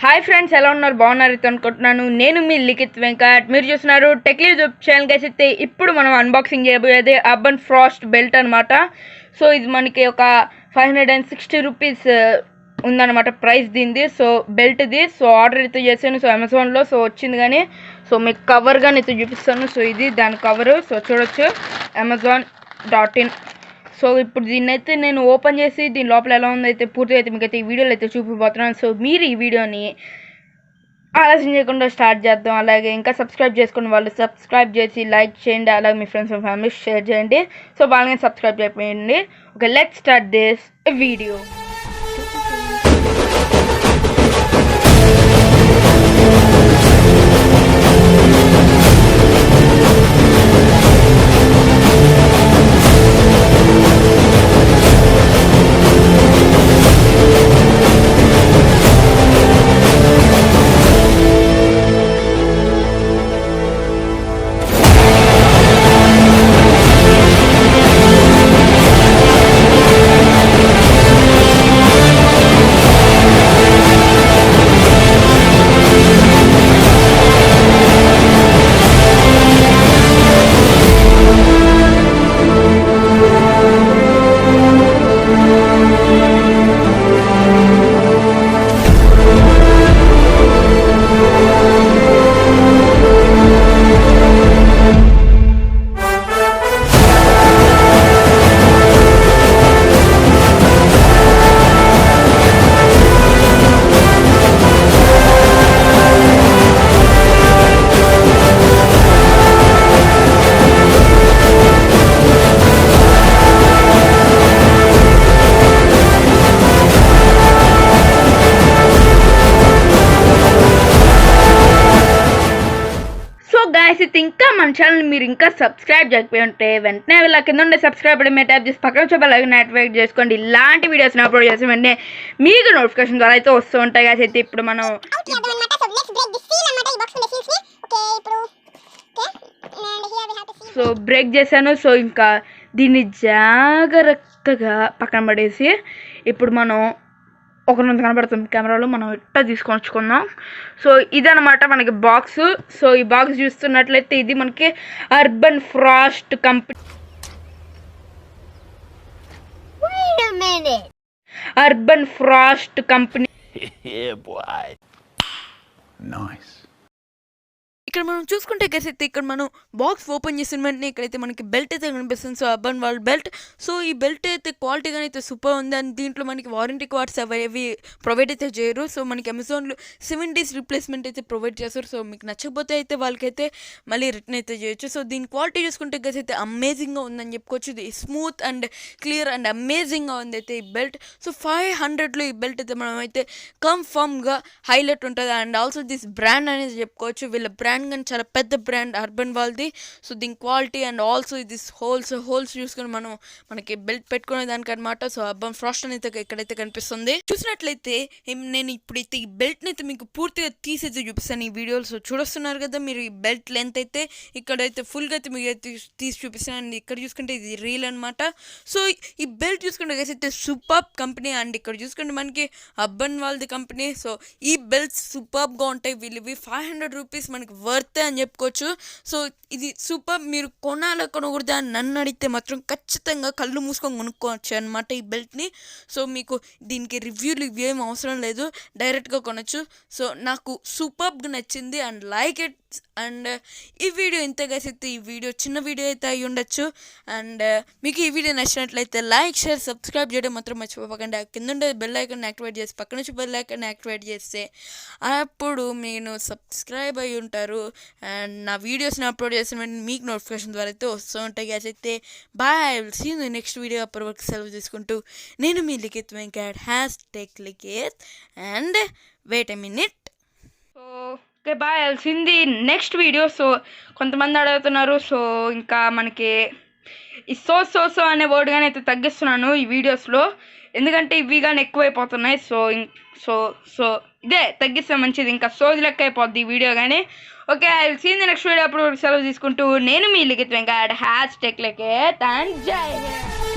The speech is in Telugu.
హాయ్ ఫ్రెండ్స్, ఎలా ఉన్నారు? బాగున్నారు అనుకుంటున్నాను. నేను మీ లిఖిత్ వెంకట్. మీరు చూస్తున్నారు టెక్ లికిత్ ఛానల్ గైస్. అయితే ఇప్పుడు మనం అన్బాక్సింగ్ చేయబోయేది అర్బన్ ఫ్రాస్ట్ బెల్ట్ అనమాట. సో ఇది మనకి ఒక 560 రూపీస్ ఉందన్నమాట ప్రైస్ దీనిది. సో బెల్ట్ది. సో ఆర్డర్ అయితే చేశాను సో అమెజాన్లో. సో వచ్చింది కానీ సో మీకు కవర్గా అయితే చూపిస్తాను. సో ఇది దాని కవరు. సో చూడొచ్చు amazon.in. సో ఇప్పుడు దీన్ని అయితే నేను ఓపెన్ చేసి దీని లోపల ఎలా ఉందో అయితే పూర్తిగా అయితే మీకు అయితే ఈ వీడియోలో అయితే చూపిపోతున్నాను. సో మీరు ఈ వీడియోని ఆలస్యం చేయకుండా స్టార్ట్ చేద్దాం. అలాగే ఇంకా సబ్స్క్రైబ్ చేసుకున్న వాళ్ళు సబ్స్క్రైబ్ చేసి లైక్ చేయండి. అలాగే మీ ఫ్రెండ్స్ అండ్ ఫ్యామిలీ షేర్ చేయండి. సో వాళ్ళని సబ్స్క్రైబ్ చేయండి. Okay, let's start this video. అయితే ఇంకా మన ఛానల్ మీరు ఇంకా సబ్స్క్రైబ్ చేయకపోయి ఉంటే వెంటనే వెళ్ళి కింద ఉండే సబ్స్క్రైబ్ మీద ట్యాప్ చేసి పక్కన చూపాలి యాక్టివేట్ చేసుకోండి. ఇలాంటి వీడియోస్ని అప్లోడ్ చేసి వెంటనే మీకు నోటిఫికేషన్ ద్వారా అయితే వస్తూ ఉంటాయి కదా. అయితే ఇప్పుడు మనం సో బ్రేక్ చేశాను. సో ఇంకా దీన్ని జాగ్రత్తగా పక్కన పడేసి ఇప్పుడు మనం ఒక రోజు కనబడుతుంది కెమెరాలో, మనం ఇట్టా తీసుకొచ్చుకుందాం. సో ఇదనమాట మనకి బాక్స్. సో ఈ బాక్స్ చూస్తున్నట్లయితే ఇది మనకి అర్బన్ ఫ్రాస్ట్ కంపెనీ ఇక్కడ మనం చూసుకుంటే అయితే ఇక్కడ మనం బాక్స్ ఓపెన్ చేసిన వెంటనే ఇక్కడైతే మనకి బెల్ట్ అయితే కనిపిస్తుంది. So urban wall belt. So ఈ బెల్ట్ అయితే క్వాలిటీగా అయితే సూపర్ ఉంది. అండ్ దీంట్లో మనకి వారంటీ కార్డ్స్ అవి ప్రొవైడ్ అయితే చేయరు. సో మనకి అమెజాన్లో 7 days రీప్లేస్మెంట్ అయితే ప్రొవైడ్ చేస్తారు. సో మీకు నచ్చకపోతే అయితే వాళ్ళకైతే మళ్ళీ రిటర్న్ అయితే చేయొచ్చు. సో దీని క్వాలిటీ చూసుకుంటే అయితే అమేజింగ్గా ఉందని చెప్పుకోవచ్చు. ఇది స్మూత్ అండ్ క్లియర్ అండ్ అమేజింగ్గా ఉంది అయితే ఈ బెల్ట్. సో 500లో ఈ బెల్ట్ అయితే మనం అయితే కన్ఫర్మ్గా హైలైట్ ఉంటుంది. అండ్ ఆల్సో దిస్ బ్రాండ్ అనేది చెప్పుకోవచ్చు. వీళ్ళ బ్రాండ్ కానీ చాలా పెద్ద బ్రాండ్ అర్బన్ వాళ్ళది. సో దీని quality and also this holes చూసుకొని మనకి బెల్ట్ పెట్టుకునే దానికి అనమాట. సో అర్బన్ ఫ్రాస్ట్ అయితే ఇక్కడైతే కనిపిస్తుంది. చూసినట్లయితే నేను ఇప్పుడైతే ఈ బెల్ట్ అయితే మీకు పూర్తిగా తీసేసి చూపిస్తాను ఈ వీడియోలో. సో చూస్తున్నారు కదా మీరు ఈ బెల్ట్ లెంత్ అయితే ఇక్కడైతే ఫుల్గా అయితే మీకు అయితే తీసి చూపిస్తాను. అండ్ ఇక్కడ చూసుకుంటే ఇది రీల్ అనమాట. సో ఈ బెల్ట్ చూసుకుంటే అయితే సూపర్ కంపెనీ. అండ్ ఇక్కడ చూసుకుంటే మనకి అర్బన్ వాళ్ళది కంపెనీ. సో ఈ బెల్ట్స్ సూపర్గా ఉంటాయి. వీళ్ళవి 500 రూపీస్ మనకి వర్త్ అని చెప్పుకోవచ్చు. సో ఇది సూపర్. మీరు కొనకూడదు అని నన్ను అడిగితే మాత్రం ఖచ్చితంగా కళ్ళు మూసుకొని కొనుక్కోవచ్చు అనమాట ఈ బెల్ట్ని. సో మీకు దీనికి రివ్యూలు ఏం అవసరం లేదు, డైరెక్ట్గా కొనొచ్చు. సో నాకు సూపర్గా నచ్చింది అండ్ లైక్ ఇట్. అండ్ ఈ వీడియో ఇంతగా అయితే ఈ వీడియో చిన్న వీడియో అయితే అయి ఉండొచ్చు. అండ్ మీకు ఈ వీడియో నచ్చినట్లయితే లైక్ షేర్ సబ్స్క్రైబ్ చేయడం మాత్రం మర్చిపోకండి. కింద ఉండే బెల్ ఐకాన్ యాక్టివేట్ చేసి పక్కన నుంచి బెల్ ఐకాన్ యాక్టివేట్ చేస్తే అప్పుడు మీరు సబ్స్క్రైబ్ అయి ఉంటారు. అండ్ నా వీడియోస్ని అప్లోడ్ చేసిన వెంటనే మీకు నోటిఫికేషన్ ద్వారా అయితే వస్తూ ఉంటాయి. అయితే bye, see you in the next video. అప్పటి వరకు సెలవు తీసుకుంటూ నేను మీ Likhith Venkat #TECH LIKITH and wait a minute. So okay bye, see you in the next video. So కొంతమంది అడుగుతున్నారు. సో ఇంకా మనకి ఈ సో అనే వర్డ్ కానీ అయితే తగ్గిస్తున్నాను ఈ వీడియోస్లో, ఎందుకంటే ఇవి కానీ ఎక్కువైపోతున్నాయి. సో సో సో ఇదే తగ్గిస్తే మంచిది, ఇంకా సోది లెక్క అయిపోద్ది ఈ వీడియో కానీ. Okay, I will see in the next video. అప్పుడు సెలవు తీసుకుంటూ నేను మీ Likhith Venkat #TECH LIKITH and జై హింద్.